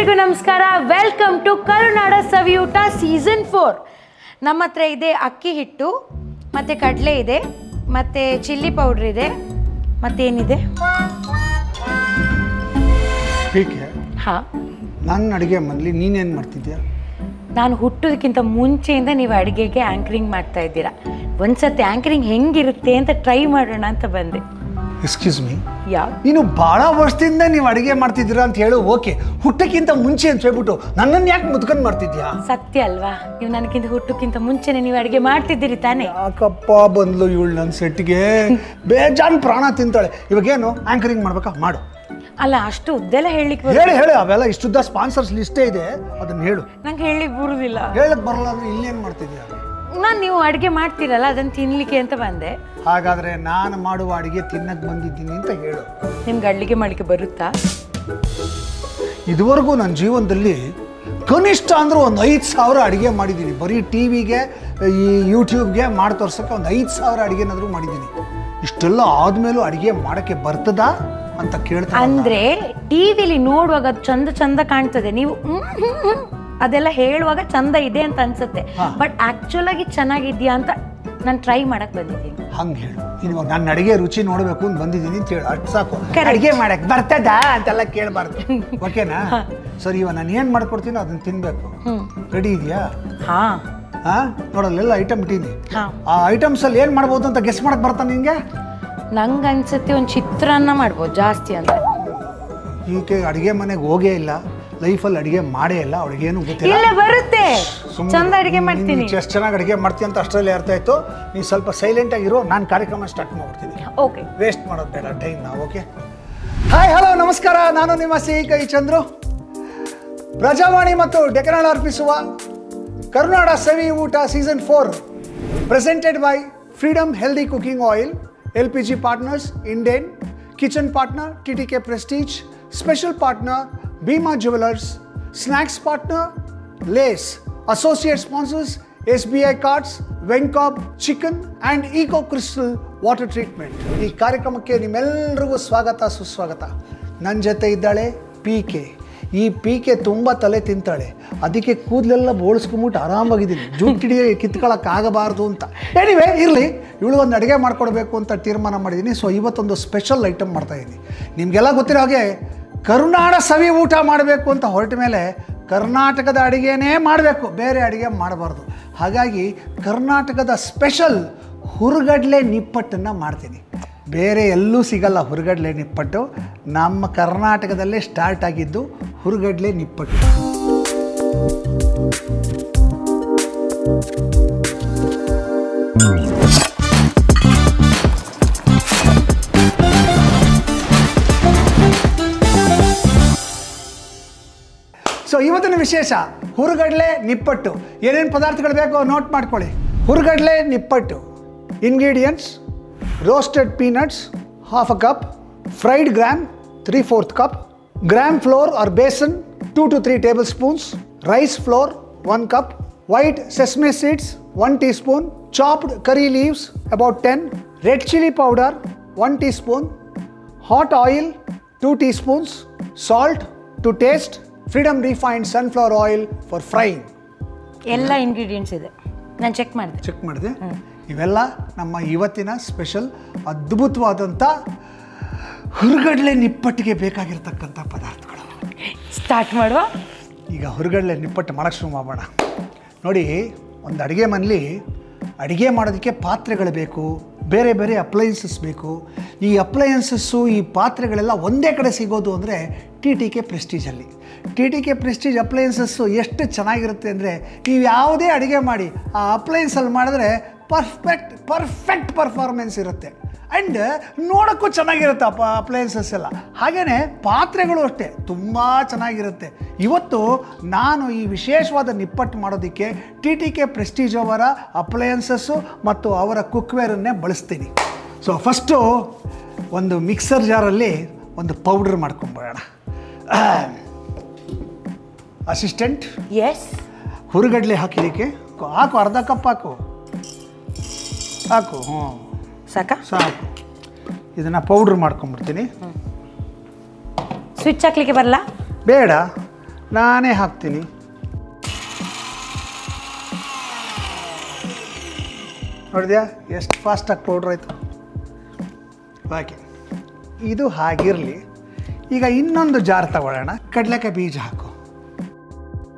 ಎಲ್ರಿಗೂ ನಮಸ್ಕಾರ. Welcome to Karunada Saviyoota season 4. ನಮ್ಮ ಹತ್ರ ಇದೆ ಅಕ್ಕಿ ಹಿಟ್ಟು, ಮತ್ತು ಕಡಲೆ ಇದೆ, ಮತ್ತು ಚಿಲ್ಲಿ ಪೌಡ್ರ್ ಇದೆ, ಮತ್ತೇನಿದೆ? ಹಾಂ, ನನ್ನ ಅಡುಗೆ ಮನೇಲಿ ನೀನೇನು ಮಾಡ್ತಿದ್ಯಾ? ನಾನು ಹುಟ್ಟೋದಕ್ಕಿಂತ ಮುಂಚೆಯಿಂದ ನೀವು ಅಡುಗೆಗೆ ಆ್ಯಂಕರಿಂಗ್ ಮಾಡ್ತಾ ಇದ್ದೀರಾ. ಒಂದ್ಸತಿ ಆ್ಯಂಕರಿಂಗ್ ಹೆಂಗಿರುತ್ತೆ ಅಂತ ಟ್ರೈ ಮಾಡೋಣ ಅಂತ ಬಂದೆ. ಎಕ್ಸ್ಕ್ಯೂಸ್ ಮೀ, ಯಾವ ನೀನು ಭಾಳ ವರ್ಷದಿಂದ ನೀವು ಅಡುಗೆ ಮಾಡ್ತಿದ್ದೀರಾ ಅಂತ ಹೇಳು, ಓಕೆ. ಹುಟ್ಟಕ್ಕಿಂತ ಮುಂಚೆ ಅಂತ ಹೇಳ್ಬಿಟ್ಟು ನನ್ನನ್ನು ಯಾಕೆ ಮುದ್ಕೊಂಡು ಮಾಡ್ತಿದ್ಯಾ? ಸತ್ಯ ಅಲ್ವಾ? ನೀವು ನನಗಿಂತ ಹುಟ್ಟಕ್ಕಿಂತ ಮುಂಚೆನೆ ನೀವು ಅಡುಗೆ ಮಾಡ್ತಿದ್ದೀರಿ ತಾನೇ? ಯಾಕಪ್ಪ ಬಂದ್ಲು ಇವಳು ನನ್ನ ಸೆಟ್ಗೆ? ಬೇಜಾನ್ ಪ್ರಾಣ ತಿಂತಾಳೆ. ಇವಾಗೇನು ಆ್ಯಂಕರಿಂಗ್ ಮಾಡ್ಬೇಕಾ? ಮಾಡು. ಅಲ್ಲ, ಅಷ್ಟು ಉದ್ದೆಲ್ಲ ಹೇಳಿಕ್ಕೆ ಹೇಳಿ ಅವೆಲ್ಲ ಇಷ್ಟುದ್ದ ಸ್ಪಾನ್ಸರ್ಸ್ ಲಿಸ್ಟೇ ಇದೆ, ಅದನ್ನ ಹೇಳು. ನಂಗೆ ಹೇಳಿಕ್ಕೆ ಬರುವುದಿಲ್ಲ. ಹೇಳಕ್ ಬರಲ್ಲ ಅಂದ್ರೆ ಇಲ್ಲೇನು ಮಾಡ್ತಿದ್ಯಾ? ನಾನು ನೀವು ಅಡುಗೆ ಮಾಡ್ತೀರಲ್ಲ, ಅದನ್ನು ತಿನ್ಲಿಕ್ಕೆ ಅಂತ ಬಂದೆ. ಹಾಗಾದ್ರೆ ನಾನು ಮಾಡುವ ಅಡುಗೆ ತಿನ್ನಕ್ಕೆ ಬಂದಿದ್ದೀನಿ ಅಂತ ಹೇಳು. ನಿಮ್ಗೆ ಅಡುಗೆ ಮಾಡಲಿಕ್ಕೆ ಬರುತ್ತಾ? ಇದುವರೆಗೂ ನನ್ನ ಜೀವನದಲ್ಲಿ ಕನಿಷ್ಠ ಅಂದ್ರೆ ಒಂದು 5,000 ಅಡುಗೆ ಮಾಡಿದ್ದೀನಿ. ಬರೀ ಟಿ ವಿಗೆ, ಈ ಯೂಟ್ಯೂಬ್ಗೆ ಮಾಡಿ ತೋರ್ಸೋಕ್ಕೆ ಒಂದು 5,000 ಅಡುಗೆನಾದರೂ ಮಾಡಿದ್ದೀನಿ. ಇಷ್ಟೆಲ್ಲ ಆದಮೇಲೂ ಅಡುಗೆ ಮಾಡೋಕ್ಕೆ ಬರ್ತದಾ ಅಂತ ಕೇಳ್ತಾ. ಅಂದರೆ ಟಿ ವಿಲಿ ನೋಡುವಾಗ ಅದು ಚಂದ ಕಾಣ್ತದೆ, ನೀವು ಅದೆಲ್ಲ ಹೇಳುವಾಗ ಚಂದ ಇದೆ ಅಂತ ಅನ್ಸುತ್ತೆ. ಬಟ್ ಆ್ಯಕ್ಚುಲ್ ಆಗಿ ಚೆನ್ನಾಗಿದ್ಯಾ ಅಂತ ನಾನು ಟ್ರೈ ಮಾಡಕ್ಕೆ ಬಂದಿದ್ದೀನಿ. ಹಂಗೆ ಹೇಳು. ಇನ್ನು ನನ್ನ ಅಡುಗೆ ರುಚಿ ನೋಡಬೇಕು ಅಂತ ಬಂದಿದ್ದೀನಿ ಅಂತ ಹೇಳು, ಅಷ್ಟು ಸಾಕು. ಅಡುಗೆ ಮಾಡಕ್ಕೆ ಬರ್ತದಾ ಅಂತೆಲ್ಲ ಕೇಳಬಾರ್ದು, ಓಕೆನಾ? ಸರಿ, ಇವಾಗ ನಾನು ಏನು ಮಾಡ್ಕೊಡ್ತೀನೋ ಅದನ್ನು ತಿನ್ನಬೇಕು. ರೆಡಿ ಇದೆಯಾ? ಹಾಂ ಹಾಂ, ನೋಡಲ್ಲೆಲ್ಲ ಐಟಮ್ ಇಟ್ಟೀನಿ. ಹಾಂ, ಆ ಐಟಮ್ಸಲ್ಲಿ ಏನು ಮಾಡ್ಬೋದು ಅಂತ ಗೆಸ್ ಮಾಡಕ್ಕೆ ಬರ್ತಾನೆ ನಿಂಗೆ? ನಂಗೆ ಅನ್ಸುತ್ತೆ ಒಂದು ಚಿತ್ರಾನ್ನ ಮಾಡ್ಬೋದು ಜಾಸ್ತಿ ಅಂತ. ಈಕೆ ಅಡುಗೆ ಮನೆಗೆ ಹೋಗೇ ಇಲ್ಲ, ಲೈಫಲ್ಲಿ ಅಡುಗೆ ಮಾಡೇ ಇಲ್ಲ, ಅವಳಿಗೇನು ಗೊತ್ತಿಲ್ಲ. ಇಲ್ಲ, ಬರುತ್ತೆ, ಚಂದ ಅಡುಗೆ ಮಾಡ್ತೀನಿ. ಎಷ್ಟು ಚೆನ್ನಾಗಿ ಅಡುಗೆ ಮಾಡ್ತೀನಿ ಅಂತ ಅಷ್ಟರಲ್ಲಿ ಅರ್ಥ ಆಯಿತು. ನೀವು ಸ್ವಲ್ಪ ಸೈಲೆಂಟ್ ಆಗಿರೋ, ನಾನು ಕಾರ್ಯಕ್ರಮ ಸ್ಟಾರ್ಟ್ ಮಾಡ್ತೀನಿ. ಓಕೆ, ವೇಸ್ಟ್ ಮಾಡೋದು ಬೇಡ ಟೈಮ್ ನಾವು. ಓಕೆ, ಹಾಯ್, ಹಲೋ, ನಮಸ್ಕಾರ. ನಾನು ನಿಮ್ಮ ಸಿಹಿ ಚಂದ್ರು. ಪ್ರಜಾವಾಣಿ ಮತ್ತು ಡೆಕ್ಕನಾಳ ಅರ್ಪಿಸುವ ಕರುನಾಡ ಸವಿ ಊಟ season 4 presented by freedom healthy cooking oil, LPG partners, Indian kitchen partner, TTK Prestige, special partner, Bima Jewelers, snacks partner, Lace, associate sponsors, SBI Cards, Vencob Chicken and Eco Crystal Water Treatment. ಈ ಕಾರ್ಯಕ್ರಮಕ್ಕೆ ನಿಮ್ಮೆಲ್ಲರಿಗೂ ಸ್ವಾಗತ ಸುಸ್ವಾಗತ. ನನ್ನ ಜೊತೆ ಇದ್ದಾಳೆ PK. ಈ PK ತುಂಬ ತಲೆ ತಿಂತಾಳೆ, ಅದಕ್ಕೆ ಕೂದಲೆಲ್ಲ ಬೋಳಿಸ್ಕೊಂಬಿಟ್ಟು ಆರಾಮಾಗಿದ್ದೀನಿ. ಜುಟ್ಟಿಡಿ ಕಿತ್ಕೊಳ್ಳೋಕ್ಕಾಗಬಾರ್ದು ಅಂತ. ಎನಿವೇ ಇರಲಿ, ಇವಳು ಒಂದು ಅಡುಗೆ ಮಾಡ್ಕೊಡ್ಬೇಕು ಅಂತ ತೀರ್ಮಾನ ಮಾಡಿದ್ದೀನಿ. ಸೊ ಇವತ್ತೊಂದು ಸ್ಪೆಷಲ್ ಐಟಮ್ ಮಾಡ್ತಾಯಿದ್ದೀನಿ. ನಿಮಗೆಲ್ಲ ಗೊತ್ತಿರೋ ಹಾಗೆ ಕರುನಾಡ ಸವಿ ಊಟ ಮಾಡಬೇಕು ಅಂತ ಹೊರಟ ಮೇಲೆ ಕರ್ನಾಟಕದ ಅಡುಗೆನೇ ಮಾಡಬೇಕು, ಬೇರೆ ಅಡುಗೆ ಮಾಡಬಾರ್ದು. ಹಾಗಾಗಿ ಕರ್ನಾಟಕದ ಸ್ಪೆಷಲ್ ಹುರುಗಡ್ಲೆ ನಿಪ್ಪಟ್ಟನ್ನು ಮಾಡ್ತೀನಿ. ಬೇರೆ ಎಲ್ಲೂ ಸಿಗಲ್ಲ ಹುರುಗಡ್ಲೆ ನಿಪ್ಪಟ್ಟು, ನಮ್ಮ ಕರ್ನಾಟಕದಲ್ಲೇ ಸ್ಟಾರ್ಟ್ ಆಗಿದ್ದು ಹುರುಗಡ್ಲೆ ನಿಪ್ಪಟ್ಟು. ಸೊ ಇವತ್ತಿನ ವಿಶೇಷ ಹುರುಗಡ್ಲೆ ನಿಪ್ಪಟ್ಟು. ಏನೇನು ಪದಾರ್ಥಗಳು ಬೇಕೋ ನೋಟ್ ಮಾಡ್ಕೊಳ್ಳಿ. ಹುರುಗಡ್ಲೆ ನಿಪ್ಪಟ್ಟು ingredients: roasted peanuts half a cup, fried gram 3/4 cup, gram flour or besan 2 to 3 tablespoons, rice flour 1 cup, white sesame seeds 1 teaspoon, chopped curry leaves about 10, red chili powder 1 teaspoon, hot oil 2 teaspoons, salt to taste, freedom refined sunflower oil for frying. ಎಲ್ಲ ingredients ಇದೆ, ನಾನು check ಮಾಡಿದೆ. ಇವೆಲ್ಲ ನಮ್ಮ ಇವತ್ತಿನ special ಅದ್ಭುತವಾದಂಥ ಹುರುಗಡ್ಲೆ ನಿಪ್ಪಟ್ಟಿಗೆ ಬೇಕಾಗಿರ್ತಕ್ಕಂಥ ಪದಾರ್ಥಗಳು. ಸ್ಟಾರ್ಟ್ ಮಾಡುವ. ಈಗ ಹುರುಗಡ್ಲೆ ನಿಪ್ಪಟ್ಟು ಮಾಡೋಕ್ಕೆ ಶುರು ಮಾಡೋಣ. ನೋಡಿ, ಒಂದು ಅಡುಗೆ ಮನೇಲಿ ಅಡುಗೆ ಮಾಡೋದಕ್ಕೆ ಪಾತ್ರೆಗಳು ಬೇಕು, ಬೇರೆ ಬೇರೆ ಅಪ್ಲಯನ್ಸಸ್ ಬೇಕು. ಈ ಅಪ್ಲಯನ್ಸಸ್ಸು, ಈ ಪಾತ್ರೆಗಳೆಲ್ಲ ಒಂದೇ ಕಡೆ ಸಿಗೋದು ಅಂದರೆ TTK ಪ್ರೆಸ್ಟೀಜಲ್ಲಿ. TTK ಪ್ರೆಸ್ಟೀಜ್ ಅಪ್ಲಯನ್ಸಸ್ಸು ಎಷ್ಟು ಚೆನ್ನಾಗಿರುತ್ತೆ ಅಂದರೆ, ನೀವು ಯಾವುದೇ ಅಡುಗೆ ಮಾಡಿ ಆ ಅಪ್ಲಯನ್ಸಲ್ಲಿ ಮಾಡಿದ್ರೆ ಪರ್ಫೆಕ್ಟ್ ಪರ್ಫಾರ್ಮೆನ್ಸ್ ಇರುತ್ತೆ. ಆ್ಯಂಡ್ ನೋಡೋಕ್ಕೂ ಚೆನ್ನಾಗಿರುತ್ತೆ ಅಪ್ಲಯನ್ಸಸ್ ಎಲ್ಲ. ಹಾಗೆಯೇ ಪಾತ್ರೆಗಳು ಅಷ್ಟೇ ತುಂಬ ಚೆನ್ನಾಗಿರುತ್ತೆ. ಇವತ್ತು ನಾನು ಈ ವಿಶೇಷವಾದ ನಿಪ್ಪಟ್ಟು ಮಾಡೋದಕ್ಕೆ TTK ಪ್ರೆಸ್ಟೀಜ್ ಅವರ ಅಪ್ಲಯನ್ಸಸ್ಸು ಮತ್ತು ಅವರ ಕುಕ್ವೇರನ್ನೇ ಬಳಸ್ತೀನಿ. ಸೊ ಫಸ್ಟು ಒಂದು ಮಿಕ್ಸರ್ ಜಾರಲ್ಲಿ ಒಂದು ಪೌಡ್ರ್ ಮಾಡ್ಕೊಂಬಿಡೋಣ. ಅಸಿಸ್ಟೆಂಟ್, ಎಸ್, ಹುರುಗಡ್ಲೆ ಹಾಕಿದ್ದಕ್ಕೆ ಹಾಕು, ಅರ್ಧ ಕಪ್ ಹಾಕು. ಹ್ಞೂ, ಸಾಕು. ಇದನ್ನು ಪೌಡ್ರ್ ಮಾಡ್ಕೊಂಬಿಡ್ತೀನಿ. ಸ್ವಿಚ್ ಹಾಕ್ಲಿಕ್ಕೆ ಬರಲ್ಲ? ಬೇಡ, ನಾನೇ ಹಾಕ್ತೀನಿ. ನೋಡಿದ್ಯಾ ಎಷ್ಟು ಫಾಸ್ಟಾಗಿ ಪೌಡ್ರ್ ಆಯಿತು. ಹಾಕಿ ಇದು ಹಾಗಿರಲಿ. ಈಗ ಇನ್ನೊಂದು ಜಾರ್ ತಗೊಳ್ಳೋಣ. ಕಡಲೆಕಾಯಿ ಬೀಜ ಹಾಕು.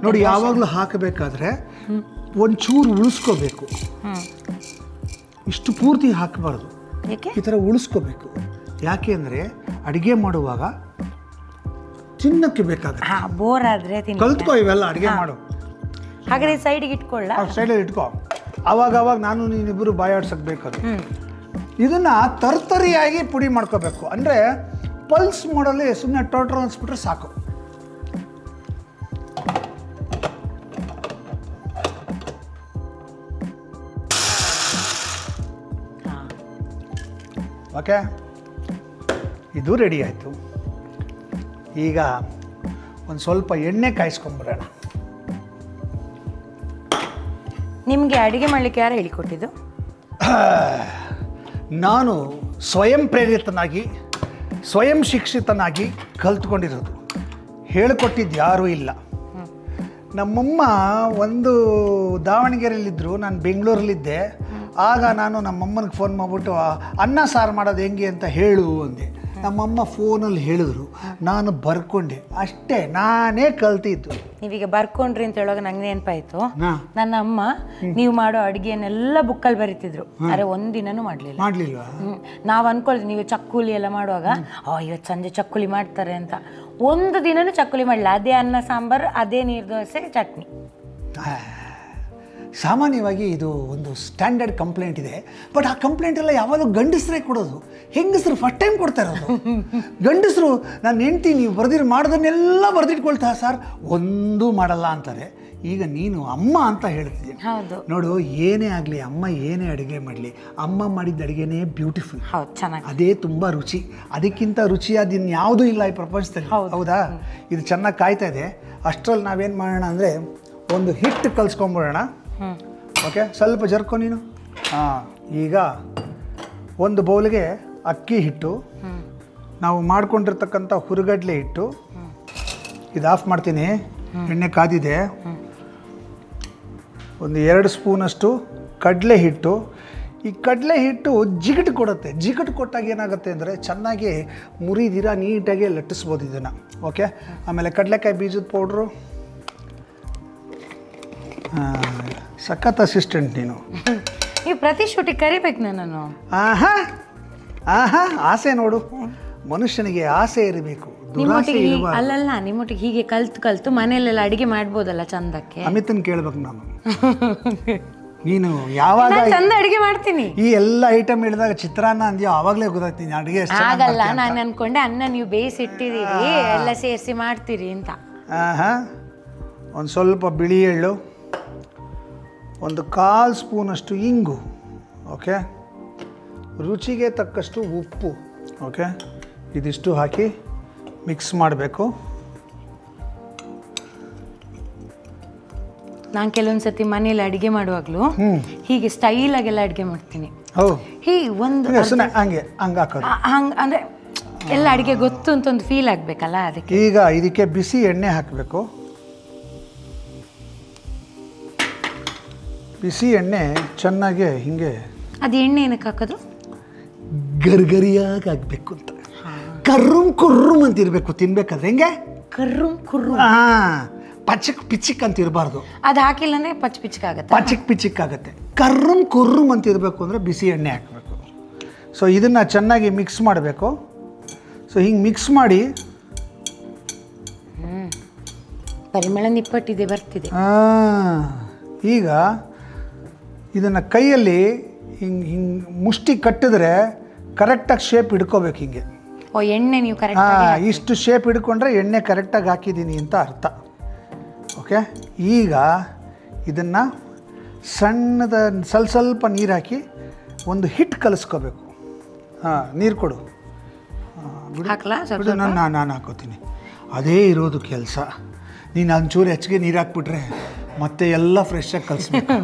ನೋಡಿ, ಯಾವಾಗಲೂ ಹಾಕಬೇಕಾದ್ರೆ ಒಂಚೂರು ಉಳಿಸ್ಕೋಬೇಕು. ಇಷ್ಟು ಪೂರ್ತಿ ಹಾಕಬಾರ್ದು, ಈ ಥರ ಉಳಿಸ್ಕೋಬೇಕು. ಯಾಕೆ ಅಂದರೆ ಅಡುಗೆ ಮಾಡುವಾಗ ತಿನ್ನಕ್ಕೆ ಬೇಕಾಗುತ್ತೆ. ಬೋರ್ ಆದರೆ ಕಲ್ತ್ಕೋ ಇವೆಲ್ಲ ಅಡುಗೆ ಮಾಡು. ಹಾಗಾದ್ರೆ ಸೈಡಿಗೆ ಇಟ್ಕೊಳ್ಳ, ಸೈಡಲ್ಲಿ ಇಟ್ಕೋ. ಅವಾಗ ನಾನು ನೀನಿಬ್ಬರು ಬಾಯಾಡ್ಸಕ್ಕೆ ಬೇಕಾದ್ರೆ ಇದನ್ನು ತರ್ತರಿಯಾಗಿ ಪುಡಿ ಮಾಡ್ಕೋಬೇಕು. ಅಂದರೆ ಪಲ್ಸ್ ಮಾಡಲ್ಲಿ ಸುಮ್ಮನೆ ಟೋಟ್ರ್ ಅನ್ಸ್ಬಿಟ್ರೆ ಸಾಕು. ಓಕೆ, ಇದು ರೆಡಿ ಆಯಿತು. ಈಗ ಒಂದು ಸ್ವಲ್ಪ ಎಣ್ಣೆ ಕಾಯಿಸ್ಕೊಂಬಿಡೋಣ. ನಿಮಗೆ ಅಡುಗೆ ಮಾಡಲಿಕ್ಕೆ ಯಾರು ಹೇಳಿಕೊಟ್ಟಿದ್ದು? ನಾನು ಸ್ವಯಂ ಪ್ರೇರಿತನಾಗಿ, ಸ್ವಯಂ ಶಿಕ್ಷಿತನಾಗಿ ಕಲ್ತ್ಕೊಂಡಿರೋದು. ಹೇಳಿಕೊಟ್ಟಿದ್ದು ಯಾರೂ ಇಲ್ಲ. ನಮ್ಮಮ್ಮ ಒಂದು ದಾವಣಗೆರೆಯಲ್ಲಿದ್ದರು, ನಾನು ಬೆಂಗಳೂರಲ್ಲಿದ್ದೆ. ಆಗ ನಾನು ನಮ್ಮಮ್ಮನಿಗೆ ಫೋನ್ ಮಾಡಿಬಿಟ್ಟು ಅನ್ನ ಸಾರು ಮಾಡೋದು ಹೆಂಗೆ ಅಂತ ಹೇಳು ಅಂದೆ. ನಮ್ಮಮ್ಮ ಫೋನಲ್ಲಿ ಹೇಳಿದ್ರು, ನಾನು ಬರ್ಕೊಂಡೆ. ಅಷ್ಟೇ, ನಾನೇ ಕಲ್ತಿದ್ದು. ನೀವೀಗ ಬರ್ಕೊಂಡ್ರಿ ಅಂತ ಹೇಳುವಾಗ ನಂಗೆ ನೆನಪಾಯ್ತು, ನನ್ನ ಅಮ್ಮ ನೀವು ಮಾಡೋ ಅಡುಗೆಯನ್ನೆಲ್ಲ ಬುಕ್ಕಲ್ಲಿ ಬರೀತಿದ್ರು. ಆದರೆ ಒಂದಿನನೂ ಮಾಡ್ಲಿಲ್ವಾ? ನಾವು ಅನ್ಕೊಳ್ತೀವಿ ನೀವು ಚಕ್ಕುಲಿ ಎಲ್ಲ ಮಾಡುವಾಗ ಇವತ್ತು ಸಂಜೆ ಚಕ್ಕುಲಿ ಮಾಡ್ತಾರೆ ಅಂತ. ಒಂದು ದಿನನೂ ಚಕ್ಕುಲಿ ಮಾಡಲಿಲ್ಲ. ಅದೇ ಅನ್ನ ಸಾಂಬಾರು, ಅದೇ ನೀರು ದೋಸೆ, ಚಟ್ನಿ. ಸಾಮಾನ್ಯವಾಗಿ ಇದು ಒಂದು ಸ್ಟ್ಯಾಂಡರ್ಡ್ ಕಂಪ್ಲೇಂಟ್ ಇದೆ. ಬಟ್ ಆ ಕಂಪ್ಲೇಂಟ್ ಎಲ್ಲ ಯಾವಾಗಲೂ ಗಂಡಸರೇ ಕೊಡೋದು. ಹೆಂಗಸರು ಫಸ್ಟ್ ಟೈಮ್ ಕೊಡ್ತಾ ಇರೋದು. ಗಂಡಸರು ನಾನು ಹೆಂಡ್ತಿ ನೀವು ಮಾಡೋದನ್ನೆಲ್ಲ ಬರೆದಿಟ್ಕೊಳ್ತಾ ಸರ್, ಒಂದೂ ಮಾಡಲ್ಲ ಅಂತಾರೆ. ಈಗ ನೀನು ಅಮ್ಮ ಅಂತ ಹೇಳ್ತಿದ್ದೀನಿ. ಹೌದು ನೋಡು, ಏನೇ ಆಗಲಿ, ಅಮ್ಮ ಏನೇ ಅಡುಗೆ ಮಾಡಲಿ, ಅಮ್ಮ ಮಾಡಿದ ಅಡುಗೆನೇ ಬ್ಯೂಟಿಫುಲ್. ಹೌದು, ಚೆನ್ನಾಗಿ, ಅದೇ ತುಂಬ ರುಚಿ. ಅದಕ್ಕಿಂತ ರುಚಿಯಾದ ಇನ್ಯಾವುದೂ ಇಲ್ಲ ಈ ಪ್ರಪಂಚದಲ್ಲಿ. ಹೌದಾ? ಇದು ಚೆನ್ನಾಗಿ ಕಾಯ್ತಾ ಇದೆ. ಅಷ್ಟರಲ್ಲಿ ನಾವೇನು ಮಾಡೋಣ ಅಂದರೆ ಒಂದು ಹಿಟ್ಟು ಕಲಿಸ್ಕೊಂಬಿಡೋಣ. ಓಕೆ, ಸ್ವಲ್ಪ ಜರ್ಕೊ ನೀನು. ಈಗ ಒಂದು ಬೌಲ್ಗೆ ಅಕ್ಕಿ ಹಿಟ್ಟು, ನಾವು ಮಾಡ್ಕೊಂಡಿರ್ತಕ್ಕಂಥ ಹುರುಗಡ್ಲೆ ಹಿಟ್ಟು, ಇದು ಆಫ್ ಮಾಡ್ತೀನಿ. ಎಣ್ಣೆ ಕಾದಿದೆ. ಒಂದು 2 ಸ್ಪೂನಷ್ಟು ಕಡಲೆ ಹಿಟ್ಟು. ಈ ಕಡಲೆ ಹಿಟ್ಟು ಜಿಗಟು ಕೊಡುತ್ತೆ. ಜಿಗಟು ಕೊಟ್ಟಾಗ ಏನಾಗುತ್ತೆ ಅಂದರೆ ಚೆನ್ನಾಗಿ ಮುರಿದಿರ ನೀಟಾಗಿ ಲಟ್ಟಿಸ್ಬೋದು ಇದನ್ನು. ಓಕೆ, ಆಮೇಲೆ ಕಡಲೆಕಾಯಿ ಬೀಜದ ಪೌಡ್ರು. ಸಖತ್ ಅಸಿಸ್ಟೆಂಟ್ ನೀನು. ನೀವು ಪ್ರತಿ ಶೂಟಿಗೆ ಕರಿಬೇಕು ನಾನು. ಆಸೆ ನೋಡು, ಮನುಷ್ಯನಿಗೆ ಆಸೆ ಇರಬೇಕು. ಅಲ್ಲಲ್ಲ, ನಿಮ್ಮೊಟ್ಟಿಗೆ ಹೀಗೆ ಕಲ್ತು ಮನೆಯಲ್ಲೆಲ್ಲ ಅಡಿಗೆ ಮಾಡ್ಬೋದಲ್ಲ ಚಂದಕ್ಕೆ. ಅಮಿತನ್ ಕೇಳ್ಬೇಕು ನಾನು. ನೀನು ಯಾವಾಗ ಚಂದ ಅಡಿಗೆ ಮಾಡ್ತೀನಿ. ಈ ಎಲ್ಲ ಐಟಮ್ ಹೇಳಿದಾಗ ಚಿತ್ರಾನ್ನ ಅಂದ್ಯೋ ಆವಾಗಲೇ ಗೊತ್ತಾಗ್ತೀನಿ ಅಡಿಗೆ. ಆಗಲ್ಲ, ನಾನು ಅನ್ಕೊಂಡೆ ಅನ್ನ ನೀವು ಬೇಯಿಸಿಟ್ಟಿದ್ದೀರಿ, ಎಲ್ಲ ಸೇರಿಸಿ ಮಾಡ್ತೀರಿ ಅಂತ. ಒಂದು ಸ್ವಲ್ಪ ಬಿಳಿ ಎಳ್ಳು, ಒಂದು 1/4 ಸ್ಪೂನಷ್ಟು ಇಂಗು. ಓಕೆ, ರುಚಿಗೆ ತಕ್ಕಷ್ಟು ಉಪ್ಪು. ಓಕೆ, ಇದಿಷ್ಟು ಹಾಕಿ ಮಿಕ್ಸ್ ಮಾಡಬೇಕು. ನಾನು ಕೆಲವೊಂದು ಸತಿ ಮನೇಲಿ ಅಡುಗೆ ಮಾಡುವಾಗಲೂ ಹೀಗೆ ಸ್ಟೈಲಾಗೆಲ್ಲ ಅಡುಗೆ ಮಾಡ್ತೀನಿ. ಹೀಗೆ ಒಂದು ಹಂಗೆ ಹಾಕೋದು. ಹಂಗೆ ಅಂದರೆ ಎಲ್ಲ ಅಡುಗೆ ಗೊತ್ತು ಅಂತ ಒಂದು ಫೀಲ್ ಆಗಬೇಕಲ್ಲ, ಅದಕ್ಕೆ. ಈಗ ಇದಕ್ಕೆ ಬಿಸಿ ಎಣ್ಣೆ ಹಾಕಬೇಕು. ಬಿಸಿ ಎಣ್ಣೆ ಚೆನ್ನಾಗಿ ಹಿಂಗೆ. ಅದು ಎಣ್ಣೆ ಏನಕ್ಕೆ ಹಾಕೋದು? ಗರ್ಗರಿಯಾಗಿ ಆಗಬೇಕು ಅಂತ. ಕರ್ರುಮ್ ಕುರ್ರುಮ್ ಅಂತ ಇರಬೇಕು ತಿನ್ಬೇಕಾದ್ರೆ. ಹೆಂಗೆ ಕರ್ರುಮ್ ಕುರ್ರುಮ್? ಪಚಕ್ ಪಿಚಿಕ್ ಅಂತ ಇರಬಾರ್ದು. ಅದು ಹಾಕಿಲ್ಲ ಅಂದರೆ ಪಿಚಿಕ್ ಆಗುತ್ತೆ. ಪಿಚಿಕ್ ಆಗುತ್ತೆ. ಕರ್ರುಮ್ ಕುರ್ರುಮ್ ಅಂತ ಇರಬೇಕು ಅಂದರೆ ಬಿಸಿ ಎಣ್ಣೆ ಹಾಕಬೇಕು. ಸೊ ಇದನ್ನು ಚೆನ್ನಾಗಿ ಮಿಕ್ಸ್ ಮಾಡಬೇಕು. ಸೊ ಹಿಂಗೆ ಮಿಕ್ಸ್ ಮಾಡಿ ಪರಿಮಳ ನಿಪ್ಪಟ್ಟಿದೆ, ಬರ್ತಿದೆ. ಈಗ ಇದನ್ನು ಕೈಯಲ್ಲಿ ಹಿಂಗೆ ಮುಷ್ಟಿ ಕಟ್ಟಿದ್ರೆ ಕರೆಕ್ಟಾಗಿ ಶೇಪ್ ಹಿಡ್ಕೋಬೇಕು. ಹಿಂಗೆ ಎಣ್ಣೆ ನೀವು ಕರೆಕ್ಟ್ ಇಷ್ಟು ಶೇಪ್ ಹಿಡ್ಕೊಂಡ್ರೆ ಎಣ್ಣೆ ಕರೆಕ್ಟಾಗಿ ಹಾಕಿದ್ದೀನಿ ಅಂತ ಅರ್ಥ. ಓಕೆ, ಈಗ ಇದನ್ನು ಸಣ್ಣದ ಸ್ವಲ್ಪ ನೀರು ಹಾಕಿ ಒಂದು ಹಿಟ್ಟು ಕಲಿಸ್ಕೋಬೇಕು. ನೀರು ಕೊಡು. ನಾನು ಹಾಕೋತೀನಿ. ಅದೇ ಇರೋದು ಕೆಲಸ. ನೀನು ಒಂಚೂರು ಹೆಚ್ಚಿಗೆ ನೀರು ಹಾಕ್ಬಿಟ್ರೆ ಮತ್ತೆ ಎಲ್ಲ ಫ್ರೆಶ್ಶಾಗಿ ಕಲಿಸ್ಬೇಕು.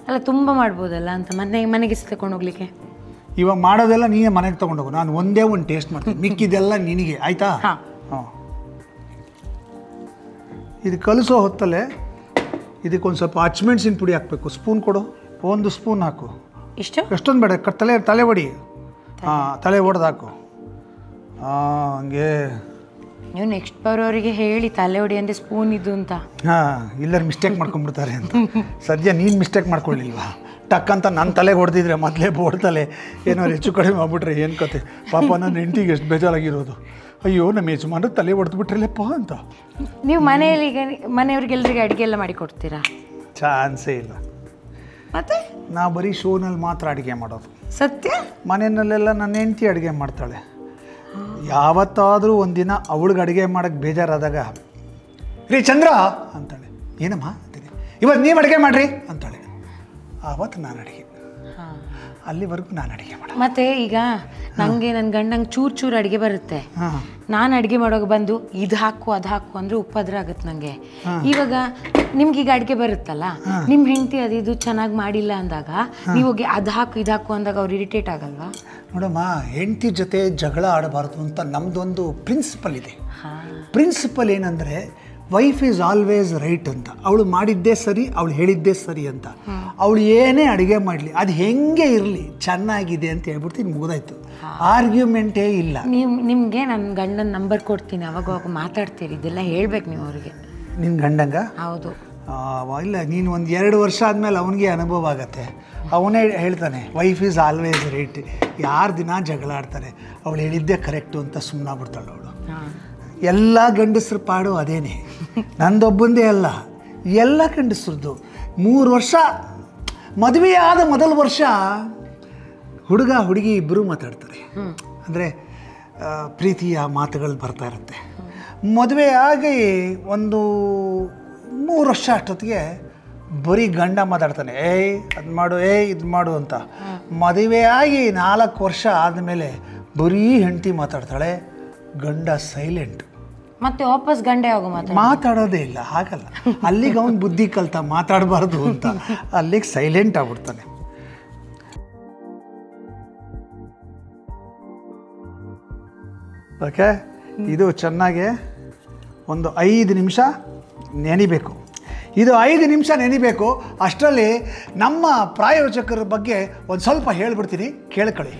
ಅಲ್ಲ, ತುಂಬ ಮಾಡ್ಬೋದಲ್ಲ ಅಂತ ಮನೆಗೆ ತಗೊಂಡು ಹೋಗ್ಲಿಕ್ಕೆ. ಇವಾಗ ಮಾಡೋದೆಲ್ಲ ನೀನೇ ಮನೆಗೆ ತೊಗೊಂಡೋಗು. ನಾನು ಒಂದೇ ಒಂದು ಟೇಸ್ಟ್ ಮಾಡ್ತೀನಿ, ಮಿಕ್ಕಿದೆಲ್ಲ ನಿನಗೆ. ಆಯಿತಾ? ಇದು ಕಲಿಸೋ ಹೊತ್ತಲ್ಲೇ ಇದಕ್ಕೊಂದು ಸ್ವಲ್ಪ ಹಚ್ಮೆಣ್ಸಿನ ಪುಡಿ ಹಾಕಬೇಕು. ಸ್ಪೂನ್ ಕೊಡು, 1 ಸ್ಪೂನ್ ಹಾಕು. ಇಷ್ಟು ಎಷ್ಟೊಂದು ಬೇಡ, ತಲೆ ಹೊಡಿ. ಹಾಂ, ತಲೆ ಹೊಡೆದು ಹಾಕು. ಹಂಗೆ ನೀವು ನೆಕ್ಸ್ಟ್ ಬರೋರಿಗೆ ಹೇಳಿ ತಲೆ ಹೊಡಿ ಅಂದರೆ ಸ್ಪೂನ್ ಇದು ಅಂತ. ಹಾಂ, ಎಲ್ಲರೂ ಮಿಸ್ಟೇಕ್ ಮಾಡ್ಕೊಂಡ್ಬಿಡ್ತಾರೆ ಅಂತ. ಸದ್ಯ ನೀನು ಮಿಸ್ಟೇಕ್ ಮಾಡ್ಕೊಳ್ಳಿಲ್ವಾ? ಟಕ್ ಅಂತ ನನ್ನ ತಲೆಗೆ ಹೊಡೆದಿದ್ರೆ ಮೊದಲೇ ಬೋಡ್ತಲೆ ಏನಾದ್ರು ಹೆಚ್ಚು ಕಡಿಮೆ ಮಾಡ್ಬಿಟ್ರೆ ಏನು ಕತೆ. ಪಾಪ ನನ್ನ ಹೆಂಡತಿಗೆ ಎಷ್ಟು ಬೇಜಾರಾಗಿರೋದು. ಅಯ್ಯೋ, ನಮ್ಮ ಯಜಮಾನ್ರು ತಲೆ ಹೊಡೆದ್ಬಿಟ್ರಲ್ಲಪ್ಪ ಅಂತ. ನೀವು ಮನೆಯಲ್ಲಿ ಮನೆಯವ್ರಿಗೆಲ್ಲರಿಗೆ ಅಡುಗೆ ಎಲ್ಲ ಮಾಡಿ ಕೊಡ್ತೀರಾ? ಚಾನ್ಸೇ ಇಲ್ಲ. ಮತ್ತೆ ನಾವು ಬರೀ ಶೋನಲ್ಲಿ ಮಾತ್ರ ಅಡುಗೆ ಮಾಡೋದು. ಸತ್ಯ? ಮನೆಯಲ್ಲೆಲ್ಲ ನನ್ನ ಹೆಂಡತಿ ಅಡುಗೆ ಮಾಡ್ತಾಳೆ. ಯಾವತ್ತಾದರೂ ಒಂದಿನ ಅವಳಿಗೆ ಅಡುಗೆ ಮಾಡೋಕ್ಕೆ ಬೇಜಾರಾದಾಗ, ರೀ ಚಂದ್ರ ಅಂತಾಳೆ. ಏನಮ್ಮ ಅಂತೀನಿ. ಇವತ್ತು ನೀವು ಅಡುಗೆ ಮಾಡಿರಿ ಅಂತಾಳೆ. ಆವತ್ತು ನಾನು ಅಡುಗೆ, ಅಲ್ಲಿವರೆಗೂ ನಾನು ಅಡುಗೆ ಮಾಡ. ಮತ್ತೆ ಈಗ ನನಗೆ ನನ್ನ ಗಂಡಂಗೆ ಚೂರು ಅಡುಗೆ ಬರುತ್ತೆ. ನಾನು ಅಡುಗೆ ಮಾಡೋವಾಗ ಬಂದು ಇದು ಹಾಕು ಅದು ಹಾಕು ಅಂದರೆ ಉಪ್ಪದ್ರ ಆಗುತ್ತೆ ನನಗೆ. ಇವಾಗ ನಿಮ್ಗೀಗ ಅಡುಗೆ ಬರುತ್ತಲ್ಲ, ನಿಮ್ಮ ಹೆಂಡತಿ ಅದು ಚೆನ್ನಾಗಿ ಮಾಡಿಲ್ಲ ಅಂದಾಗ ನೀವು ಹೋಗಿ ಅದು ಹಾಕು ಇದು ಹಾಕು ಅಂದಾಗ ಅವ್ರು ಇರಿಟೇಟ್ ಆಗಲ್ವಾ? ನೋಡಮ್ಮ, ಹೆಂಡತಿ ಜೊತೆ ಜಗಳ ಆಡಬಾರ್ದು ಅಂತ ನಮ್ಮದೊಂದು ಪ್ರಿನ್ಸಿಪಲ್ ಇದೆ. ಪ್ರಿನ್ಸಿಪಲ್ ಏನಂದರೆ ವೈಫ್ ಈಸ್ ಆಲ್ವೇಸ್ ರೈಟ್ ಅಂತ. ಅವಳು ಮಾಡಿದ್ದೇ ಸರಿ, ಅವಳು ಹೇಳಿದ್ದೇ ಸರಿ ಅಂತ. ಅವಳು ಏನೇ ಅಡುಗೆ ಮಾಡಲಿ, ಅದು ಹೆಂಗೆ ಇರಲಿ, ಚೆನ್ನಾಗಿದೆ ಅಂತ ಹೇಳ್ಬಿಡ್ತೀನಿ, ಮುಗಿದಾಯ್ತು. ಆರ್ಗ್ಯುಮೆಂಟೇ ಇಲ್ಲ. ನಿಮಗೆ ನನ್ನ ಗಂಡನ ನಂಬರ್ ಕೊಡ್ತೀನಿ, ಅವಾಗ ಮಾತಾಡ್ತೀರಿ. ಇದೆಲ್ಲ ಹೇಳ್ಬೇಕು ನೀವು ಅವ್ರಿಗೆ. ನಿನ್ನ ಗಂಡಂಗ? ಹೌದು. ಇಲ್ಲ, ನೀನು ಒಂದು 2 ವರ್ಷ ಆದಮೇಲೆ ಅವನಿಗೆ ಅನುಭವ ಆಗತ್ತೆ. ಅವನೇ ಹೇಳ್ತಾನೆ ವೈಫ್ ಈಸ್ ಆಲ್ವೇಸ್ ರೈಟ್. ಯಾರು ದಿನ ಜಗಳ ಆಡ್ತಾರೆ, ಅವಳು ಹೇಳಿದ್ದೇ ಕರೆಕ್ಟು ಅಂತ ಸುಮ್ಮನಾಗ್ಬಿಡ್ತಾಳೆ ಅವಳು. ಎಲ್ಲ ಗಂಡಸ್ರ ಪಾಡು ಅದೇನೆ, ನಂದೊಬ್ಬಂದೇ ಅಲ್ಲ, ಎಲ್ಲ ಗಂಡಸ್ರದ್ದು. 3 ವರ್ಷ ಮದುವೆ ಆದ ಮೊದಲ ವರ್ಷ ಹುಡುಗ ಹುಡುಗಿ ಇಬ್ಬರು ಮಾತಾಡ್ತಾರೆ. ಅಂದರೆ ಪ್ರೀತಿಯ ಮಾತುಗಳು ಬರ್ತಾ ಇರುತ್ತೆ. ಮದುವೆ ಆಗಿ ಒಂದು 3 ವರ್ಷ ಅಷ್ಟೊತ್ತಿಗೆ ಬರೀ ಗಂಡ ಮಾತಾಡ್ತಾನೆ, ಏಯ್ ಅದು ಮಾಡು, ಏಯ್ ಇದು ಮಾಡು ಅಂತ. ಮದುವೆ ಆಗಿ 4 ವರ್ಷ ಆದಮೇಲೆ ಬರೀ ಹೆಂಡತಿ ಮಾತಾಡ್ತಾಳೆ, ಗಂಡ ಸೈಲೆಂಟ್. ಮತ್ತೆ ವಾಪಸ್ ಗಂಡ ಯಾವಾಗ ಮಾತಾಡೋದೇ ಇಲ್ಲ. ಹಾಗಲ್ಲ, ಅಲ್ಲಿಗೆ ಅವನು ಬುದ್ಧಿ ಕಲ್ತ ಮಾತಾಡಬಾರ್ದು ಅಂತ, ಅಲ್ಲಿಗೆ ಸೈಲೆಂಟ್ ಆಗ್ಬಿಡ್ತಾನೆ. ಓಕೆ, ಇದು ಚೆನ್ನಾಗೆ ಒಂದು 5 ನಿಮಿಷ ನೆನಿಬೇಕು. ಇದು 5 ನಿಮಿಷ ನೆನಿಬೇಕು. ಅಷ್ಟರಲ್ಲಿ ನಮ್ಮ ಪ್ರಾಯೋಜಕರ ಬಗ್ಗೆ ಒಂದು ಸ್ವಲ್ಪ ಹೇಳ್ಬಿಡ್ತೀನಿ, ಕೇಳ್ಕೊಳ್ಳಿ.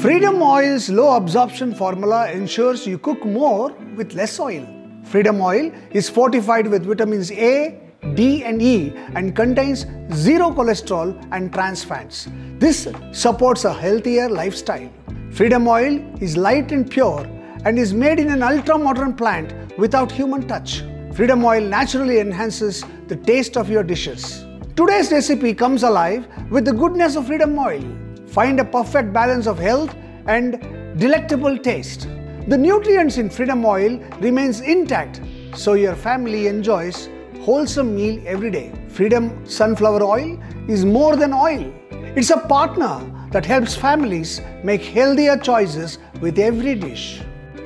Freedom Oil's low absorption formula ensures you cook more with less oil. Freedom Oil is fortified with vitamins A, D and E and contains 0 cholesterol and trans fats. This supports a healthier lifestyle. Freedom Oil is light and pure and is made in an ultra-modern plant without human touch. Freedom Oil naturally enhances the taste of your dishes. Today's recipe comes alive with the goodness of Freedom Oil. Find a perfect balance of health and delectable taste. The nutrients in Freedom Oil remains intact, so your family enjoys wholesome meal every day. Freedom Sunflower Oil is more than oil. It's a partner that helps families make healthier choices with every dish.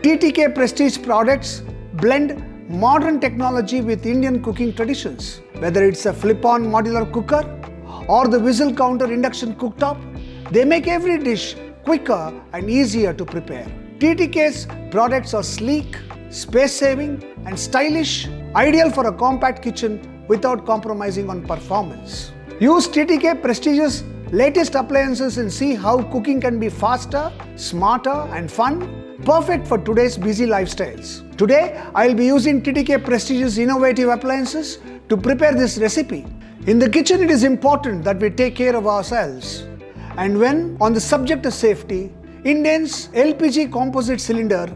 TTK Prestige products blend modern technology with Indian cooking traditions. Whether it's a flip-on modular cooker or the whistle counter induction cooktop, they make every dish quicker and easier to prepare. TTK's products are sleek, space-saving and stylish, ideal for a compact kitchen without compromising on performance. Use TTK Prestige's latest appliances and see how cooking can be faster, smarter and fun, perfect for today's busy lifestyles. Today, I'll be using TTK Prestige's innovative appliances to prepare this recipe. In the kitchen, it is important that we take care of ourselves. And when on the subject of safety, Indian's LPG composite cylinder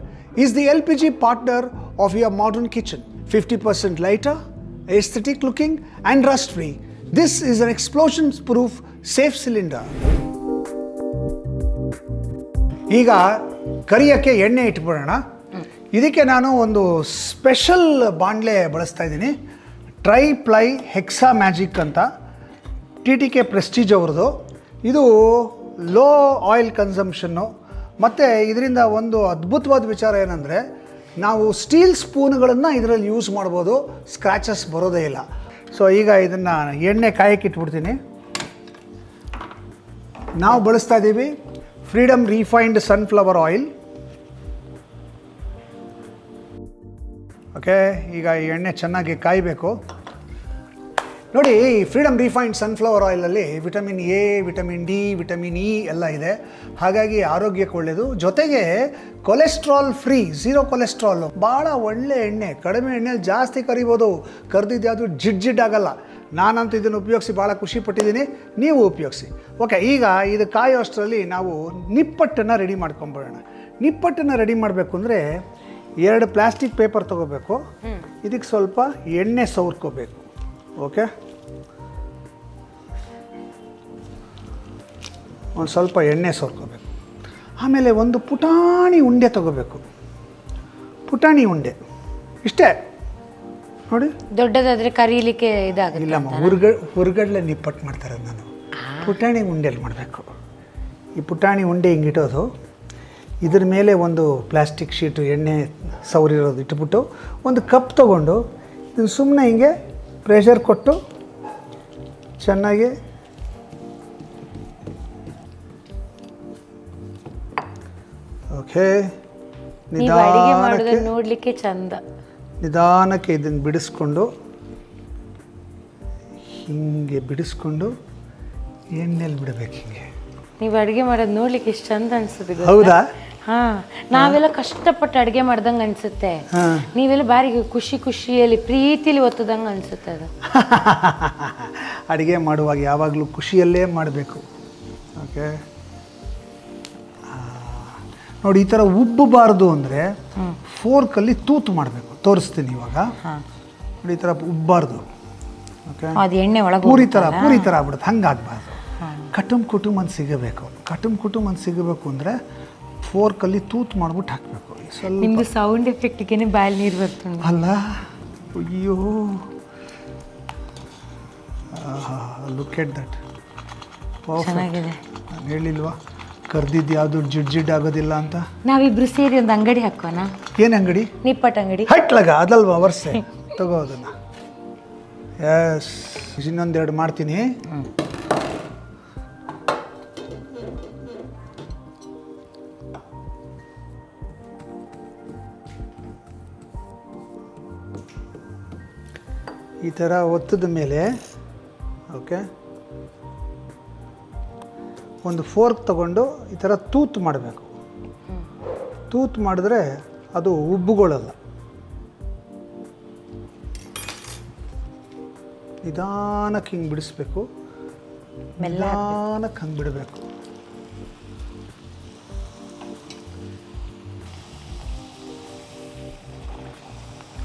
is the LPG partner of your modern kitchen. 50% lighter, aesthetic looking and rust free. This is an explosion-proof safe cylinder. ಈಗ ಕರಿಯಕ್ಕೆ ಎಣ್ಣೆ ಇಟ್ಬಿಡೋಣ. ಇದಕ್ಕೆ ನಾನು ಒಂದು special ಬಾಂಡ್ಲೆ ಬಳಸ್ತಾ ಇದ್ದೀನಿ. Try ply Hexa magic ಅಂತ, TTK Prestige ಅವ್ರದ್ದು. ಇದು ಲೋ ಆಯಿಲ್ ಕನ್ಸಂಪ್ಷನ್ನು. ಮತ್ತು ಇದರಿಂದ ಒಂದು ಅದ್ಭುತವಾದ ವಿಚಾರ ಏನಂದರೆ, ನಾವು ಸ್ಟೀಲ್ ಸ್ಪೂನ್ಗಳನ್ನು ಇದರಲ್ಲಿ ಯೂಸ್ ಮಾಡ್ಬೋದು, ಸ್ಕ್ರ್ಯಾಚಸ್ ಬರೋದೇ ಇಲ್ಲ. ಸೊ ಈಗ ಇದನ್ನು ಎಣ್ಣೆ ಕಾಯಕ್ಕೆ ಇಟ್ಬಿಡ್ತೀನಿ. ನಾವು ಬಳಸ್ತಾ ಇದ್ದೀವಿ Freedom refined sunflower oil. Okay, ಈಗ ಈ ಎಣ್ಣೆ ಚೆನ್ನಾಗಿ ಕಾಯಬೇಕು. ನೋಡಿ, ಫ್ರೀಡಮ್ ರಿಫೈನ್ಡ್ ಸನ್ಫ್ಲವರ್ ಆಯಿಲಲ್ಲಿ vitamin A, vitamin D, vitamin E ಎಲ್ಲ ಇದೆ. ಹಾಗಾಗಿ ಆರೋಗ್ಯಕ್ಕೆ ಒಳ್ಳೆಯದು. ಜೊತೆಗೆ ಕೊಲೆಸ್ಟ್ರಾಲ್ ಫ್ರೀ, ಝೀರೋ ಕೊಲೆಸ್ಟ್ರಾಲ್, ಭಾಳ ಒಳ್ಳೆ ಎಣ್ಣೆ. ಕಡಿಮೆ ಎಣ್ಣೆಯಲ್ಲಿ ಜಾಸ್ತಿ ಕರಿಬೋದು. ಕರೆದಿದ್ದು ಯಾವುದು ಜಿಡ್ ಆಗಲ್ಲ. ನಾನಂತೂ ಇದನ್ನು ಉಪಯೋಗಿಸಿ ಭಾಳ ಖುಷಿ ಪಟ್ಟಿದ್ದೀನಿ, ನೀವು ಉಪಯೋಗಿಸಿ. ಓಕೆ, ಈಗ ಇದು ಕಾಯೋ ಅಷ್ಟರಲ್ಲಿ ನಾವು ನಿಪ್ಪಟ್ಟನ್ನು ರೆಡಿ ಮಾಡ್ಕೊಂಬಿಡೋಣ. ನಿಪ್ಪಟ್ಟನ್ನು ರೆಡಿ ಮಾಡಬೇಕು ಅಂದರೆ 2 ಪ್ಲಾಸ್ಟಿಕ್ ಪೇಪರ್ ತೊಗೋಬೇಕು. ಇದಕ್ಕೆ ಸ್ವಲ್ಪ ಎಣ್ಣೆ ಸವರ್ಕೋಬೇಕು. ಓಕೆ, ಒಂದು ಸ್ವಲ್ಪ ಎಣ್ಣೆ ಸವರ್ಕೋಬೇಕು. ಆಮೇಲೆ ಒಂದು ಪುಟಾಣಿ ಉಂಡೆ ತೊಗೋಬೇಕು. ಪುಟಾಣಿ ಉಂಡೆ ಇಷ್ಟೇ ನೋಡಿ. ದೊಡ್ಡದಾದ್ರೆ ಕರೀಲಿಕ್ಕೆ ಇದಾಗುತ್ತೆ. ಇಲ್ಲಮ್ಮ, ಹೊರಗಡ್ಲೆ ನಿಪ್ಪಟ್ಟು ಮಾಡ್ತಾರೆ. ನಾನು ಪುಟಾಣಿ ಉಂಡೆಯಲ್ಲಿ ಮಾಡಬೇಕು. ಈ ಪುಟಾಣಿ ಉಂಡೆ ಹಿಂಗಿಟ್ಟೋದು, ಇದ್ರ ಮೇಲೆ ಒಂದು ಪ್ಲಾಸ್ಟಿಕ್ ಶೀಟು ಎಣ್ಣೆ ಸವರಿರೋದು ಇಟ್ಬಿಟ್ಟು ಒಂದು ಕಪ್ ತೊಗೊಂಡು ಇದನ್ನು ಸುಮ್ಮನೆ ಹಿಂಗೆ ಪ್ರೆಷರ್ ಕೊಟ್ಟು ಚೆನ್ನಾಗಿ ಓಕೆ, ನೋಡ್ಲಿಕ್ಕೆ ಚಂದ. ನಿಧಾನಕ್ಕೆ ಇದನ್ನು ಬಿಡಿಸ್ಕೊಂಡು ಹಿಂಗೆ ಬಿಡಿಸ್ಕೊಂಡು ಎಣ್ಣೆಯಲ್ಲಿ ಬಿಡಬೇಕು. ಹಿಂಗೆ ನೀವು ಅಡುಗೆ ಮಾಡೋದು ನೋಡ್ಲಿಕ್ಕೆ ಎಷ್ಟು ಚಂದ ಅನ್ಸುತ್ತೆ. ಹೌದಾ? ಹಾ, ನಾವೆಲ್ಲ ಕಷ್ಟಪಟ್ಟು ಅಡುಗೆ ಮಾಡ್ದಂಗೆ ಅನ್ಸುತ್ತೆ. ನೀವೆಲ್ಲ ಬಾರಿ ಖುಷಿಯಲ್ಲಿ ಪ್ರೀತಿಲಿ ಒತ್ತದಂಗೆ ಅನ್ಸುತ್ತೆ ಅದು. ಅಡುಗೆ ಮಾಡುವಾಗ ಯಾವಾಗಲೂ ಖುಷಿಯಲ್ಲೇ ಮಾಡಬೇಕು. ಓಕೆ ನೋಡಿ, ಈ ಥರ ಉಬ್ಬಬಾರ್ದು ಅಂದರೆ ಫೋರ್ಕಲ್ಲಿ ತೂತು ಮಾಡಬೇಕು. ತೋರಿಸ್ತೀನಿ ಇವಾಗ. ನೋಡಿ, ಈ ಥರ ಉಬ್ಬಾರ್ದು. ಓಕೆ, ಅದು ಎಣ್ಣೆ ಒಳಗೆ ಪೂರಿ ಥರ ಆಗ್ಬಿಡುತ್ತೆ. ಹಂಗಾಗಬಾರ್ದು. ಕುಟುಂಬ ಅಂತ ಸಿಗಬೇಕು. ಕುಟುಂಬ ಅಂತ ಸಿಗಬೇಕು ಅಂದರೆ ಫೋರ್ಕಲ್ಲಿ ತೂತು ಮಾಡ್ಬಿಟ್ಟು ಹಾಕಬೇಕು. ಸ್ವಲ್ಪ ನಿಮ್ಮದು ಸೌಂಡ್ ಎಫೆಕ್ಟ್ಗೆ ಬಾಯಲ್ಲಿ ನೀರು ಬರ್ತದೆ ಅಲ್ಲ? ಅಯ್ಯೋ, ಲುಕ್ ಎಟ್ ದಟ್. ಚೆನ್ನಾಗಿದೆ. ನಾನು ಹೇಳಿಲ್ವಾ ಕರ್ದಿದ್ದು ಯಾವುದು ಜಿಡ್ ಆಗೋದಿಲ್ಲ ಅಂತ? ನಾವಿಬ್ರು ಸೇರಿ ಒಂದು ಅಂಗಡಿ ಹಾಕೋಣ. ಏನು ಅಂಗಡಿ? ನಿಪ್ಪಟ್ಟು ಅಂಗಡಿ. ಹಟ್ಲಗ ಅದಲ್ವಾ? ವರ್ಷೆ ತಗೋ ಅದನ್ನು. ಎಸ್, ಇನ್ನೊಂದೆರಡು ಮಾಡ್ತೀನಿ. ಈ ಥರ ಒತ್ತದ ಮೇಲೆ ಓಕೆ, ಒಂದು ಫೋರ್ಕ್ ತಗೊಂಡು ಈ ಥರ ತೂತು ಮಾಡಬೇಕು. ತೂತು ಮಾಡಿದ್ರೆ ಅದು ಉಬ್ಬುಗೊಳ್ಳಲ್ಲ. ನಿಧಾನಕ್ಕೆ ಹಿಂಗೆ ಬಿಡಿಸ್ಬೇಕು. ನಿಧಾನಕ್ಕೆ ಹಂಗೆ ಬಿಡಬೇಕು.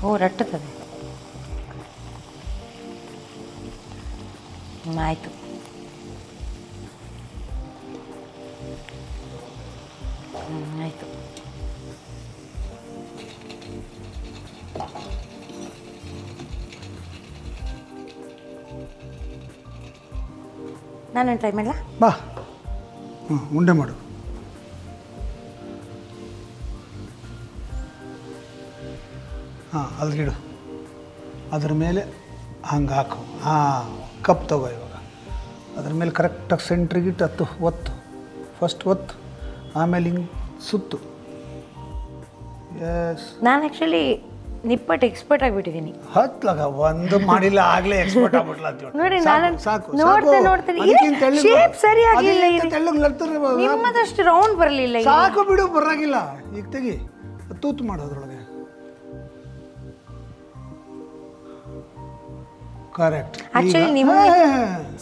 ಓ, ರಟ್ಟುತ್ತದೆ. ಆಯಿತು. ಆಯಿತು. ನಾನು ಟ್ರೈ ಮಾಡಲಾ? ಬಾ, ಉಂಡೆ ಮಾಡು. ಹಾಂ, ಅಲ್ಲಿಡು. ಅದ್ರ ಮೇಲೆ ಹಂಗೆ ಹಾಕು. ಹಾಂ, ಕಪ್ ತಗೋ. ಇವಾಗ ಅದ್ರ ಮೇಲೆ ಕರೆಕ್ಟಾಗಿ ಸೆಂಟ್ರಿಗಿಟ್ಟು ಒತ್ತು. ಫಸ್ಟ್ ಒತ್ತು, ಆಮೇಲೆ ಹಿಂಗೆ ಸುತ್ತು. ಎಸ್, ನಾನು ಆ್ಯಕ್ಚುಲಿ ನಿಪ್ಪಟ್ಟು ಎಕ್ಸ್ಪರ್ಟ್ ಆಗಿಬಿಟ್ಟಿದ್ದೀನಿ. ಹತ್ಲಾಗ ಒಂದು ಮಾಡಿಲ್ಲ, ಆಗಲೇ ಎಕ್ಸ್ಪರ್ಟ್ ಆಗ್ಬಿಟ್ಲ ಅಂತ ನೋಡಿ. ನಾನು ಸಾಕು ನೋಡ್ತೀನಿ ಶೇಪ್ ಸರಿಯಾಗಿಲ್ಲ. ನಿಮ್ಮದಷ್ಟು ರೌಂಡ್ ಬರಲಿಲ್ಲ. ಸಾಕು ಬಿಡು, ಬರಾಗಿಲ್ಲ. ಈಗ ತೆಗಿ, ತೂತು ಮಾಡೋದ್ರೊಳಗೆ. ಕರೆಕ್ಟ್. ಆಕ್ಚುಲಿ ನಿಮ್ಮ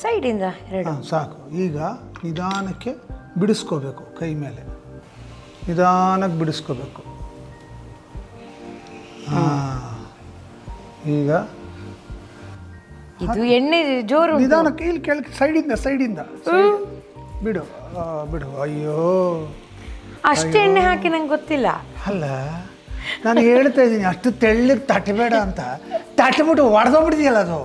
ಸೈಡಿಂದ ಎರಡು ಸಾಕು. ಈಗ ನಿಧಾನಕ್ಕೆ ಬಿಡಿಸ್ಕೋಬೇಕು. ಕೈ ಮೇಲೆ ನಿಧಾನಕ್ಕೆ ಬಿಡಿಸ್ಕೋಬೇಕು. ಈಗ ಇದು ಎಣ್ಣೆ ಜೋರು. ನಿಧಾನಕ್ಕೆ ಇಲ್ಲಿ ಕೆಳಗೆ ಸೈಡಿಂದ ಬಿಡು. ಬಿಡು. ಅಯ್ಯೋ, ಅಷ್ಟು ಎಣ್ಣೆ ಹಾಕಿ ನಂಗೆ ಗೊತ್ತಿಲ್ಲ. ಅಲ್ಲ, ನಾನು ಹೇಳ್ತಾ ಇದ್ದೀನಿ ಅಷ್ಟು ತೆಳ್ಳಗೆ ತಟ್ಟಬೇಡ ಅಂತ. ತಟ್ಟಬಿಟ್ಟು ಹೊಡೆದೋಗ್ಬಿಡ್ತೀಯಲ್ಲ ಅದು.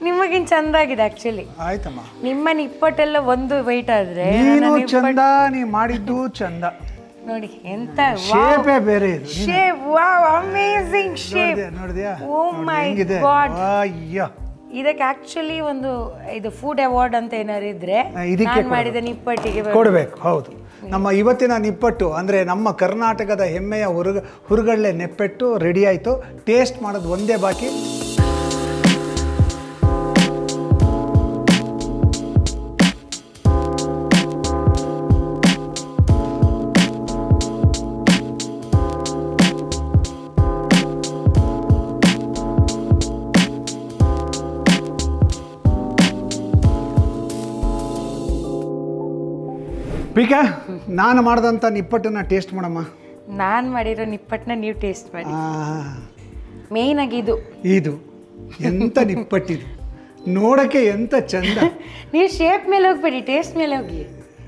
ನಿಮಗಿನ್ ಚಂದ ಆಗಿದೆ ಆಕ್ಚುಲಿ. ಆಯ್ತಮ್ಮ, ನಿಮ್ಮ ನಿಪ್ಪಟ್ಟೆಲ್ಲ ಒಂದು ವೈಟ್ ಆದ್ರೆ ನೀನು ಚಂದ, ನೀ ಮಾಡಿದ್ದು ಚಂದ. ನೋಡಿ ಎಂತ ಶೇಪೇ ಬೇರೆ ಇದು. Shape, wow, amazing shape. ನೋಡಿದ್ಯಾ? ಓ ಮೈ ಗಾಡ್. ಅಯ್ಯೋ, ಇದಕ್ಕೆ ಆಕ್ಚುಲಿ ಒಂದು ಇದು ಫುಡ್ ಅವಾರ್ಡ್ ಅಂತ ಏನಾರು ಇದ್ರೆ ಇದಕ್ಕೆ ಮಾಡಿದ ನಿಪ್ಪಟ್ಟಿಗೆ ಕೊಡಬೇಕು. ಹೌದು. ನಮ್ಮ ಇವತ್ತಿನ ನಿಪ್ಪಟ್ಟು ಅಂದರೆ ನಮ್ಮ ಕರ್ನಾಟಕದ ಹೆಮ್ಮೆಯ ಹುರುಗಳ್ಳೆ ನೆಪ್ಪಟ್ಟು ರೆಡಿ ಆಯಿತು. ಟೇಸ್ಟ್ ಮಾಡೋದು ಒಂದೇ ಬಾಕಿ. ಪೀಕ, ನಾನು ಮಾಡಿದಂಥ ನಿಪ್ಪಟ್ಟನ್ನು ಟೇಸ್ಟ್ ಮಾಡಮ್ಮ. ನಾನು ಮಾಡಿರೋ ನಿಪ್ಪಟ್ಟನ್ನ ನೀವು ಟೇಸ್ಟ್ ಮಾಡಿ. ಮೇಯ್ನಾಗಿ ಇದು ಎಂಥ ನಿಪ್ಪಟ್ಟಿದು, ನೋಡೋಕ್ಕೆ ಎಂಥ ಚಂದ. ನೀವು ಶೇಪ್ ಮೇಲೆ ಹೋಗ್ಬೇಡಿ, ಟೇಸ್ಟ್ ಮೇಲೆ ಹೋಗಿ.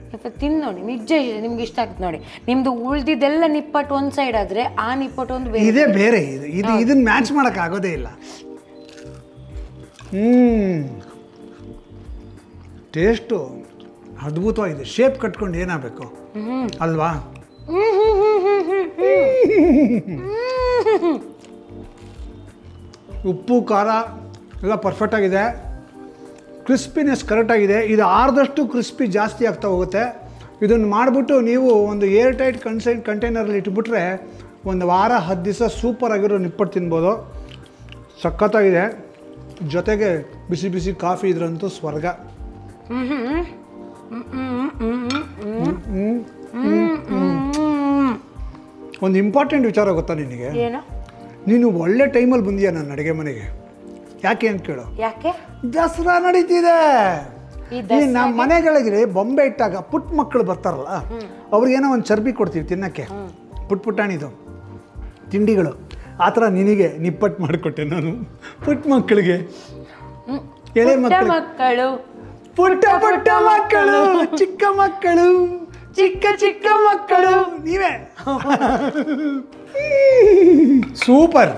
ಸ್ವಲ್ಪ ತಿಂದು ನೋಡಿ, ನಿಜ ನಿಮ್ಗೆ ಇಷ್ಟ ಆಗ್ತದೆ ನೋಡಿ. ನಿಮ್ದು ಉಳ್ದಿದ್ದೆಲ್ಲ ನಿಪ್ಪಟ್ಟು ಒಂದು ಸೈಡ್ ಆದರೆ ಆ ನಿಪ್ಪಟ್ಟು ಒಂದು ಬೇರೆ. ಇದೇ ಬೇರೆ. ಇದನ್ನ ಮ್ಯಾಚ್ ಮಾಡೋಕ್ಕಾಗೋದೇ ಇಲ್ಲ. ಟೇಸ್ಟು ಅದ್ಭುತವಾಗಿದೆ. ಶೇಪ್ ಕಟ್ಕೊಂಡು ಏನಾಗಬೇಕು ಅಲ್ವಾ? ಉಪ್ಪು ಖಾರ ಎಲ್ಲ ಪರ್ಫೆಕ್ಟಾಗಿದೆ. ಕ್ರಿಸ್ಪಿನೆಸ್ ಕರೆಕ್ಟಾಗಿದೆ. ಇದು ಆರ್ದಷ್ಟು ಕ್ರಿಸ್ಪಿ ಜಾಸ್ತಿ ಆಗ್ತಾ ಹೋಗುತ್ತೆ. ಇದನ್ನು ಮಾಡಿಬಿಟ್ಟು ನೀವು ಒಂದು ಏರ್ ಟೈಟ್ ಕಂಟೈನರಲ್ಲಿ ಇಟ್ಬಿಟ್ರೆ ಒಂದು ವಾರ 10 ದಿವಸ ಸೂಪರಾಗಿರೋ ನಿಪ್ಪಟ್ಟು ತಿನ್ಬೋದು. ಸಖತ್ತಾಗಿದೆ. ಜೊತೆಗೆ ಬಿಸಿ ಬಿಸಿ ಕಾಫಿ ಇದ್ರಂತೂ ಸ್ವರ್ಗ. ಒಂದು ಇಂಪಾರ್ಟೆಂಟ್ ವಿಚಾರ ಗೊತ್ತಾ ನಿನಗೆ? ನೀನು ಒಳ್ಳೆ ಟೈಮಲ್ಲಿ ಬಂದೀಯ ನನ್ನ ಅಡುಗೆ ಮನೆಗೆ. ಯಾಕೆ ಅಂತ ಕೇಳು. ಯಾಕೆ? ದಸರಾ ನಡೀತಿದೆ. ಈ ನಮ್ಮ ಮನೆಗಳಿಗೆ ಬೊಂಬೆ ಇಟ್ಟಾಗ ಪುಟ್ಟ ಮಕ್ಕಳು ಬರ್ತಾರಲ್ಲ, ಅವ್ರಿಗೇನೋ ಒಂದು ಚರ್ಬಿ ಕೊಡ್ತೀವಿ ತಿನ್ನಕ್ಕೆ, ಪುಟ್ಟಾಣಿದು ತಿಂಡಿಗಳು. ಆ ಥರ ನಿನಗೆ ನಿಪ್ಪಟ್ಟು ಮಾಡಿಕೊಟ್ಟೆ ನಾನು. ಪುಟ್ಟ ಮಕ್ಕಳಿಗೆ, ಎಳೆ ಮಕ್ಕಳು, ಪುಟ್ಟ ಪುಟ್ಟ ಮಕ್ಕಳು, ಚಿಕ್ಕ ಮಕ್ಕಳು, ಚಿಕ್ಕ ಚಿಕ್ಕ ಮಕ್ಕಳು, ನೀವೇ. Super.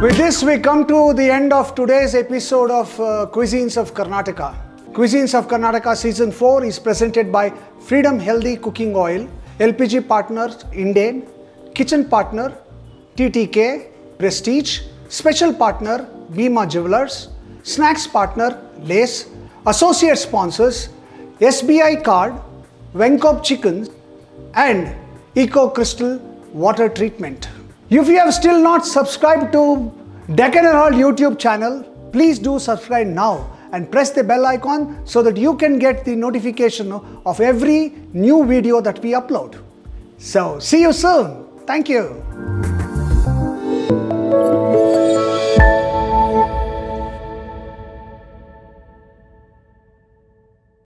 With this, we come to the end of today's episode of Cuisines of Karnataka. Cuisines of Karnataka Season 4 is presented by Freedom Healthy Cooking Oil, LPG partners Indane, kitchen partner TTK Prestige, special partner Bima Jewelers, snacks partner Lace, associate sponsors SBI Card, Venkop Chickens and Eco Crystal Water Treatment. If you have still not subscribed to Deccan Herald YouTube channel, please do subscribe now and press the bell icon so that you can get the notification of every new video that we upload. So, see you soon. Thank you.